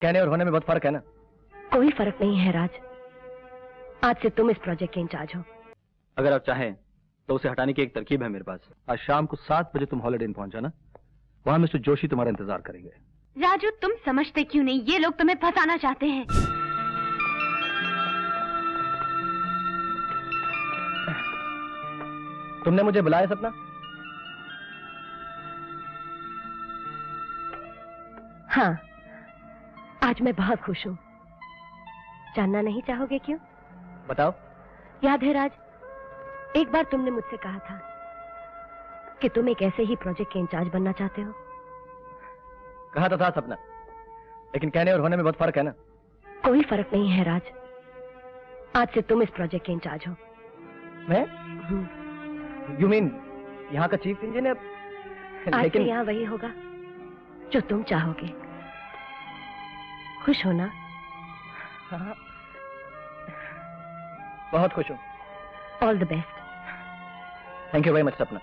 कहने और होने में बहुत फर्क है ना। कोई फर्क नहीं है राज। आज से तुम इस प्रोजेक्ट के इंचार्ज हो। अगर आप चाहें तो उसे हटाने की एक तरकीब है मेरे पास। आज शाम को 7 बजे तुम हॉलिडे इन पहुंच जाना। वहां मिस्टर जोशी तुम्हारा इंतजार करेंगे। राजू, तुम समझते क्यों नहीं? ये लोग तुम्हें फंसाना चाहते हैं। तुमने मुझे बुलाया सपना? हाँ, आज मैं बहुत खुश हूँ। जानना नहीं चाहोगे क्यों? बताओ। याद है राज, एक बार तुमने मुझसे कहा था कि तुम एक ऐसे ही प्रोजेक्ट के इंचार्ज बनना चाहते हो। कहा तो था सपना, लेकिन कहने और होने में बहुत फर्क है ना। कोई फर्क नहीं है राज। आज से तुम इस प्रोजेक्ट के इंचार्ज हो। मैं? यू मीन यहाँ का चीफ इंजीनियर? आज से यहाँ वही होगा जो तुम चाहोगे। खुश हो ना? हाँ, बहुत खुश हूँ। All the best. Thank you very much Sapna.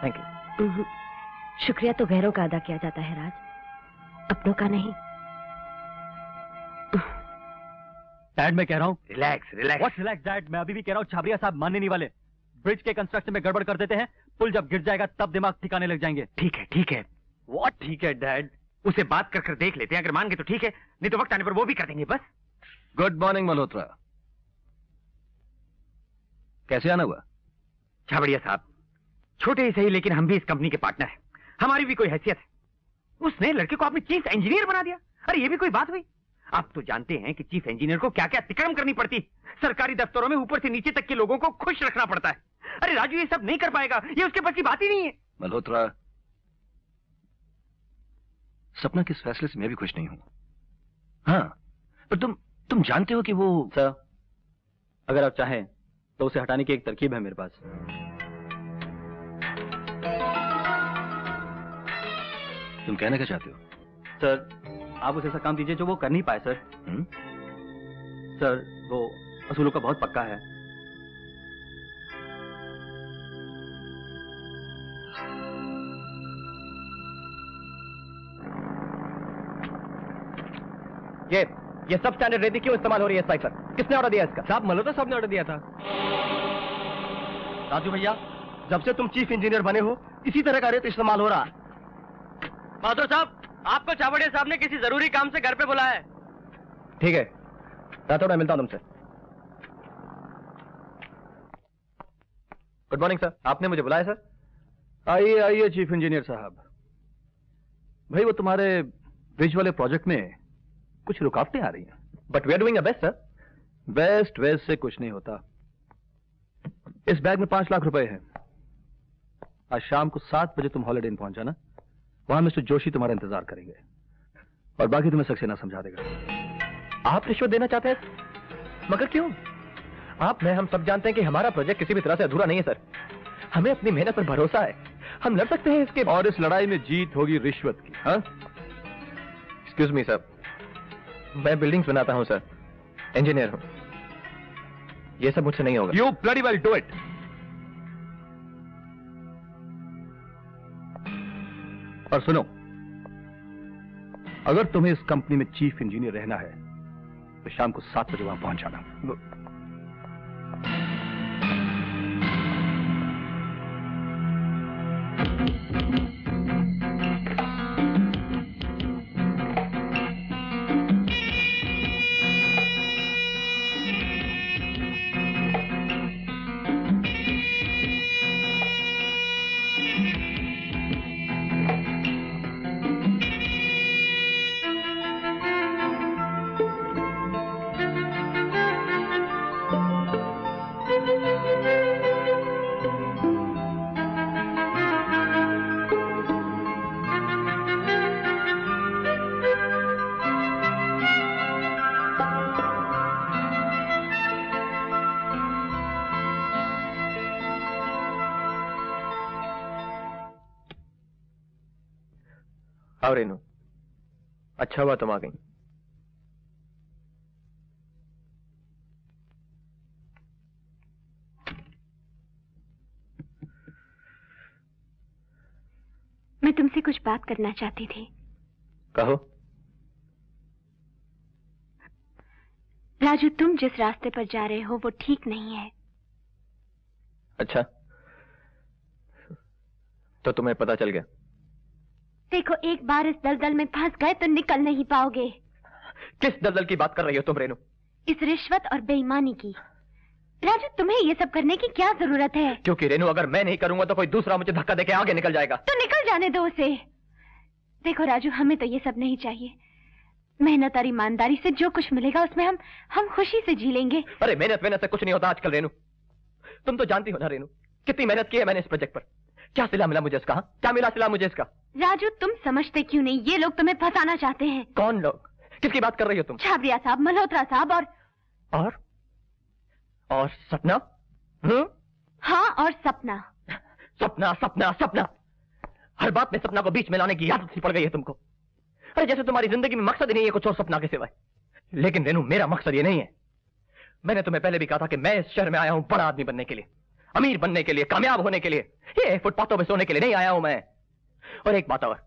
Thank you. शुक्रिया तो गैरों का अदा किया जाता है राज, अपनों का नहीं। डैड मैं कह रहा हूँ relax relax. What relax dad? मैं अभी भी कह रहा हूँ छाबरिया साहब मानने नहीं वाले। ब्रिज के कंस्ट्रक्शन में गड़बड़ कर देते हैं, पुल जब गिर जाएगा तब दिमाग ठिकाने लग जाएंगे। ठीक है ठीक है। व्हाट ठीक है डैड? उसे बात कर देख लेते हैं, अगर मान गए तो ठीक है, नहीं तो वक्त आने पर वो भी कर देंगे बस। Good morning Malhotra. कैसे आना हुआ? छाबड़िया साहब, छोटे ही सही लेकिन हम भी इस कंपनी के पार्टनर हैं, हमारी भी कोई हैसियत है। उसने लड़के को आपने चीफ इंजीनियर बना दिया। अरे ये भी कोई बात हुई? आप तो जानते हैं कि चीफ इंजीनियर को क्या क्या अतिक्रम करनी पड़ती। सरकारी दफ्तरों में ऊपर से नीचे तक के लोगों को खुश रखना पड़ता है। अरे राजू ये सब नहीं कर पाएगा, ये उसके बस की बात ही नहीं है। मल्होत्रा, सपना के इस फैसले से मैं भी खुश नहीं हूं। हाँ, पर तुम जानते हो कि वो। सर, अगर आप चाहें तो उसे हटाने की एक तरकीब है मेरे पास। तुम कहना क्या चाहते हो? सर, आप उसे ऐसा काम दीजिए जो वो कर नहीं पाए। सर सर, वो असूलों का बहुत पक्का है। ये सब स्टैंडर्ड रेती क्यों इस्तेमाल हो रही है साइड पर? किसने ऑर्डर दिया इसका? साहब, मल्होत्रा साहब ने ऑर्डर दिया था। राजू भैया, जब से तुम चीफ इंजीनियर बने हो इसी तरह का रेत इस्तेमाल हो रहा। बहादुर साहब, आपको छाबड़िया साहब ने किसी जरूरी काम से घर पे बुलाया है। ठीक है, रातों मैं मिलता हूं तुमसे। गुड मॉर्निंग सर, आपने मुझे बुलाया सर? आइए आइए चीफ इंजीनियर साहब। भाई वो तुम्हारे ब्रिज वाले प्रोजेक्ट में कुछ रुकावटें आ रही हैं, but we are doing a best sir. Best waste से कुछ नहीं होता। इस बैग में 5 लाख रुपए हैं। आज शाम को 7 बजे तुम हॉलिडे इन पहुंच जाना। वहां मिस्टर जोशी तुम्हारा इंतजार करेंगे और बाकी तुम्हें सक्सेना समझा देगा। आप रिश्वत देना चाहते हैं? मगर क्यों? आप मैं हम सब जानते हैं कि हमारा प्रोजेक्ट किसी भी तरह से अधूरा नहीं है सर। हमें अपनी मेहनत पर भरोसा है, हम लड़ सकते हैं इसके। और इस लड़ाई में जीत होगी रिश्वत की। हाँ, एक्सक्यूज मी सर, मैं बिल्डिंग्स बनाता हूं सर, इंजीनियर हूं। ये सब मुझसे नहीं होगा। You bloody well do it. और सुनो, अगर तुम्हें इस कंपनी में चीफ इंजीनियर रहना है तो शाम को 7 बजे वहां पहुंच जाना। आओ रेनू, अच्छा हुआ तुम आ गई। मैं तुमसे कुछ बात करना चाहती थी। कहो। राजू, तुम जिस रास्ते पर जा रहे हो वो ठीक नहीं है। अच्छा, तो तुम्हें पता चल गया? देखो, एक बार इस दलदल में फंस गए तो निकल नहीं पाओगे। किस दलदल की बात कर रही हो तुम रेनू? इस रिश्वत और बेईमानी की। राजू, तुम्हें ये सब करने की क्या जरूरत है? क्योंकि रेनू, अगर मैं नहीं करूंगा तो कोई दूसरा मुझे धक्का देके आगे निकल जाएगा। तो निकल जाने दो उसे। देखो राजू, हमें तो ये सब नहीं चाहिए। मेहनत और ईमानदारी से जो कुछ मिलेगा उसमें हम खुशी से जी लेंगे। अरे मेहनत से कुछ नहीं होता आजकल रेनू। तुम तो जानती हो ना रेनू, कितनी मेहनत की है मैंने इस प्रोजेक्ट पर। क्या सिला मिला मुझे इसका? क्या मिला सिला मुझे इसका? राजू, तुम समझते क्यों नहीं? ये लोग तुम्हें फंसाना चाहते हैं। कौन लोग? किसकी बात कर रही हो तुम? छाबरिया साहब, मल्होत्रा साहब और सपना। हाँ, और सपना। सपना सपना सपना, हर बात में सपना को बीच में लाने की आदत सी पड़ गई है तुमको। अरे जैसे तुम्हारी जिंदगी में मकसद ही नहीं है कुछ और सपना के सिवाय। लेकिन रेनू, मेरा मकसद ये नहीं है। मैंने तुम्हें पहले भी कहा था कि मैं इस शहर में आया हूं बड़ा आदमी बनने के लिए, अमीर बनने के लिए, कामयाब होने के लिए। ये फुटपाथों पे सोने के लिए नहीं आया हूं मैं। और एक बात और,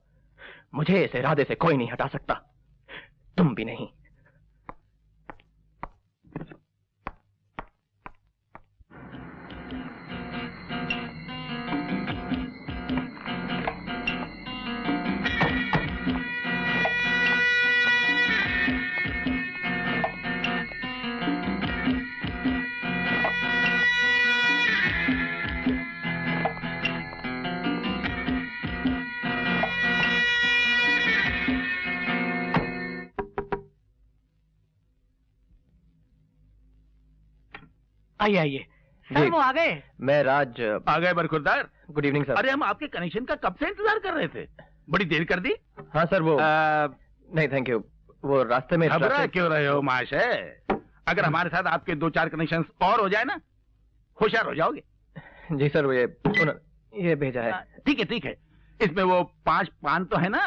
मुझे इस इरादे से कोई नहीं हटा सकता, तुम भी नहीं। आइए आइए। सर वो आ गए। मैं राज। आ गए बरखुरदार। Good evening sir. अरे हम आपके कनेक्शन का कब से इंतजार कर रहे थे, बड़ी देर कर दी। हाँ सर, वो नहीं थैंक यू, वो रास्ते में। घबरा क्यों रहे हो महाशय? अगर हमारे साथ आपके 2-4 कनेक्शन और हो जाए ना, होशियार हो जाओगे। जी सर, वो ये भेजा है। ठीक है ठीक है। इसमें वो 5 पान तो है ना?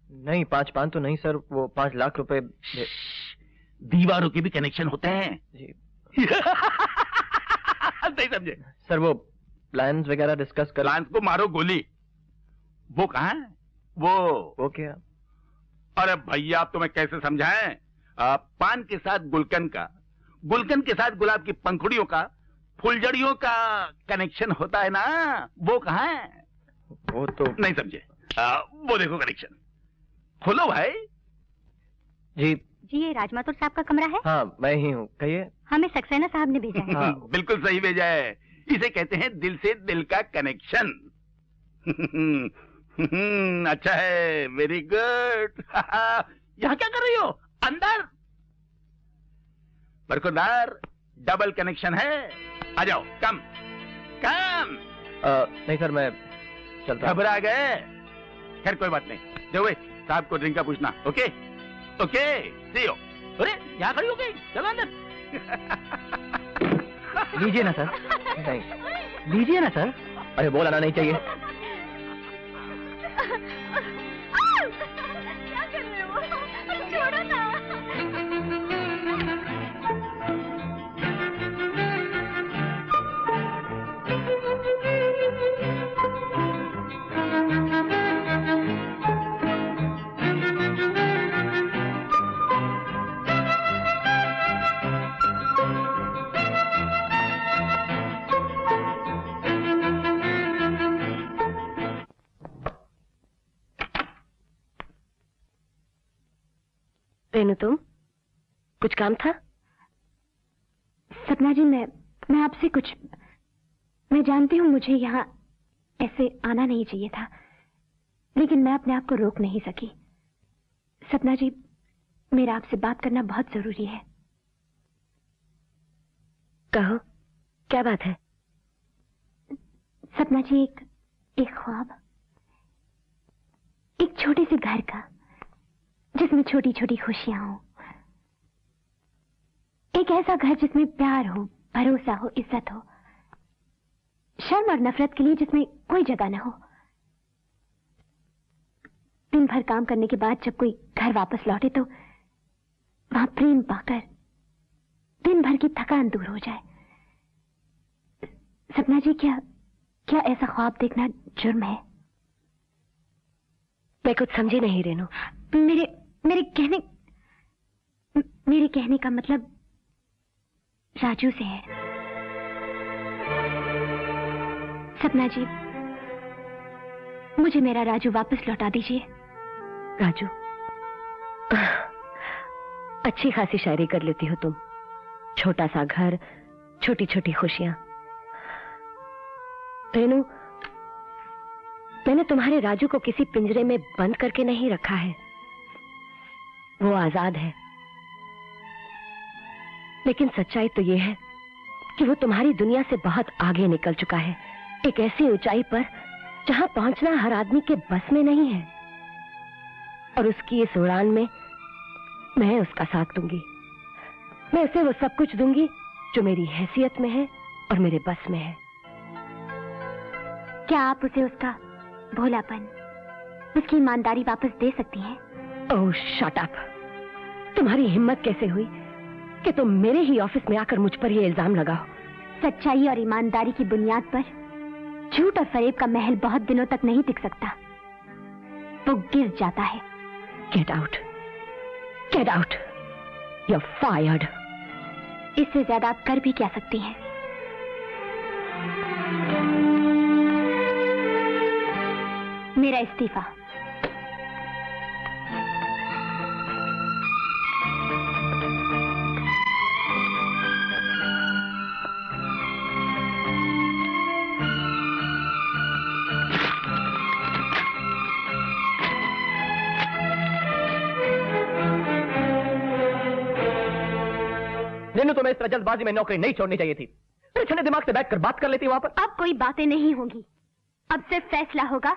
नहीं, 5 पान तो नहीं सर, वो 5 लाख रुपए। दीवारों के भी कनेक्शन होते हैं जी। नहीं समझे सर, वो प्लान्स वगैरह डिस्कस कर। प्लान्स को मारो गोली। वो कहाँ है? वो क्या? अरे भैया, आप तुम्हें कैसे समझाएं? पान के साथ गुलकंद का, गुलकंद के साथ गुलाब की पंखुड़ियों का, फुलझड़ियों का कनेक्शन होता है ना, वो कहाँ है? वो तो नहीं समझे। वो देखो कनेक्शन, खोलो भाई। जी जी, ये राजमातुर साहब का कमरा है? हाँ, मैं ही हूँ, कहिए। हमें सक्सेना साहब ने भेजा है। हाँ। बिल्कुल सही भेजा है। इसे कहते हैं दिल से दिल का कनेक्शन। अच्छा है, वेरी गुड। यहाँ क्या कर रही हो? अंदर। बरखुरदार, डबल कनेक्शन है। आ जाओ, कम कम। नहीं सर, मैं चलता। घबरा गए? खैर कोई बात नहीं। जो साहब को ड्रिंक का पूछना। Okay okay, see you. अरे यहाँ खड़ी हो गई, चलो अंदर। लीजिए ना सर। नहीं, लीजिए ना सर। अरे बोल आना नहीं चाहिए। क्या कर रहे हो? छोड़ो ना। रेनू, तुम कुछ काम था? सपना जी, मैं आपसे कुछ, मैं जानती हूँ मुझे यहाँ ऐसे आना नहीं चाहिए था, लेकिन मैं अपने आप को रोक नहीं सकी। सपना जी, मेरा आपसे बात करना बहुत जरूरी है। कहो, क्या बात है? सपना जी, एक ख्वाब, एक छोटे से घर का जिसमें छोटी छोटी खुशियां हो, एक ऐसा घर जिसमें प्यार हो, भरोसा हो, इज्जत हो, शर्म और नफरत के लिए जिसमें कोई जगह ना हो। दिन भर काम करने के बाद जब कोई घर वापस लौटे तो वहां प्रेम पाकर दिन भर की थकान दूर हो जाए। सपना जी, क्या ऐसा ख्वाब देखना जुर्म है? मैं कुछ समझी नहीं रेनू। मेरे कहने का मतलब राजू से है। सपना जी, मुझे मेरा राजू वापस लौटा दीजिए। राजू, अच्छी खासी शायरी कर लेती हो तुम। छोटा सा घर, छोटी छोटी खुशियां। रेनू, मैंने तुम्हारे राजू को किसी पिंजरे में बंद करके नहीं रखा है। वो आजाद है। लेकिन सच्चाई तो ये है कि वो तुम्हारी दुनिया से बहुत आगे निकल चुका है, एक ऐसी ऊंचाई पर जहां पहुंचना हर आदमी के बस में नहीं है। और उसकी इस उड़ान में मैं उसका साथ दूंगी। मैं उसे वो सब कुछ दूंगी जो मेरी हैसियत में है और मेरे बस में है। क्या आप उसे उसका भोलापन, उसकी ईमानदारी वापस दे सकती हैं? ओह शट अप। तुम्हारी हिम्मत कैसे हुई कि तुम मेरे ही ऑफिस में आकर मुझ पर ये इल्जाम लगाओ? सच्चाई और ईमानदारी की बुनियाद पर झूठ और फरेब का महल बहुत दिनों तक नहीं टिक सकता, वो गिर जाता है। Get out, get out, you are fired. इससे ज्यादा आप कर भी क्या सकती हैं? मेरा इस्तीफा। रेनू, तुम्हें इस तरह जल्दबाजी में नौकरी नहीं छोड़नी चाहिए थी। ठंडे दिमाग से बैठकर बात कर लेती वहां पर। अब कोई बातें नहीं होंगी, अब सिर्फ फैसला होगा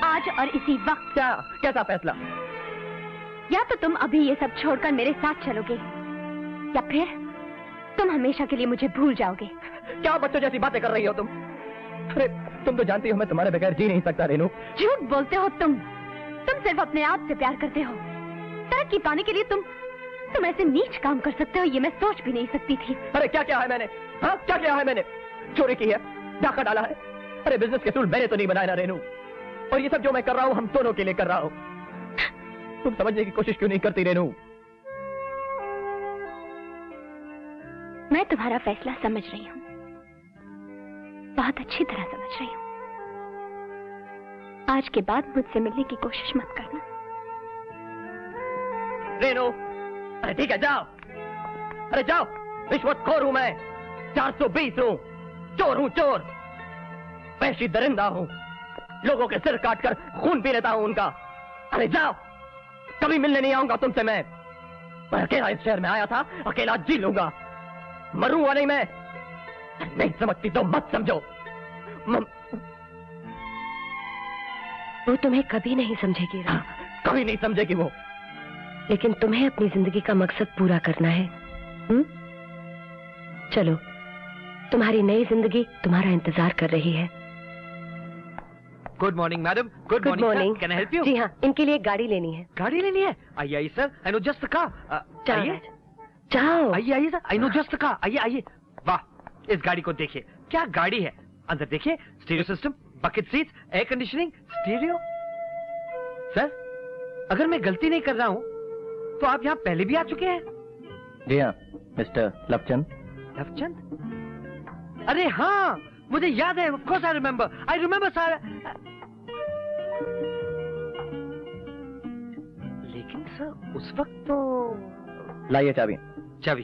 आज और इसी वक्त। क्या? कैसा फैसला? या तो तुम अभी ये सब छोड़कर मेरे साथ चलोगे, या फिर तुम हमेशा के लिए मुझे भूल जाओगे। क्या बच्चों जैसी बातें कर रही हो तुम? अरे तुम तो जानती हो मैं तुम्हारे बगैर जी नहीं सकता रेनू। झूठ बोलते हो तुम सिर्फ अपने आप से प्यार करते हो। तरक्की पाने के लिए तुम ऐसे नीच काम कर सकते हो, ये मैं सोच भी नहीं सकती थी। अरे क्या क्या है मैंने? हाँ, क्या क्या है मैंने? चोरी की है, डाका डाला है। अरे बिजनेस के टूल मैंने तो नहीं बनाया ना रेनू। और ये सब जो मैं कर रहा हूँ हम दोनों के लिए कर रहा हूँ। तुम समझने की कोशिश क्यों नहीं करती रेनू? मैं तुम्हारा फैसला समझ रही हूँ, बहुत अच्छी तरह समझ रही हूँ। आज के बाद मुझसे मिलने की कोशिश मत करना। रेनू, अरे ठीक है जाओ। अरे जाओ। रिश्वतखोर हूं मैं, 420 हूं, चोर हूं चोर, पैशी दरिंदा हूं, लोगों के सिर काटकर खून पी लेता हूं उनका। अरे जाओ, कभी मिलने नहीं आऊंगा तुमसे मैं अकेला इस शहर में आया था, अकेला जी लूंगा, मरूंगा नहीं मैं। नहीं समझती तो मत समझो। वो तुम्हें कभी नहीं समझेगी। कभी नहीं समझेगी वो। लेकिन तुम्हें अपनी जिंदगी का मकसद पूरा करना है। चलो, तुम्हारी नई जिंदगी तुम्हारा इंतजार कर रही है। Good morning madam. Good morning. Can I help you? जी हाँ, इनके लिए गाड़ी लेनी है। गाड़ी लेनी है? आइए आइए sir, I know just the car. आइए जाओ। आइए आइए sir, I know just the car. आइए आइए। वाह, इस गाड़ी को देखिए, क्या गाड़ी है। अंदर देखिए, stereo system, bucket seats, air conditioning, stereo. Sir, अगर मैं गलती नहीं कर रहा हूँ तो आप यहाँ पहले भी आ चुके हैं। जी हाँ मिस्टर लवचंद। लवचंद? अरे हाँ, मुझे याद है। Of course I remember sir. लेकिन सर उस वक्त तो। लाइए चाबी। चाबी।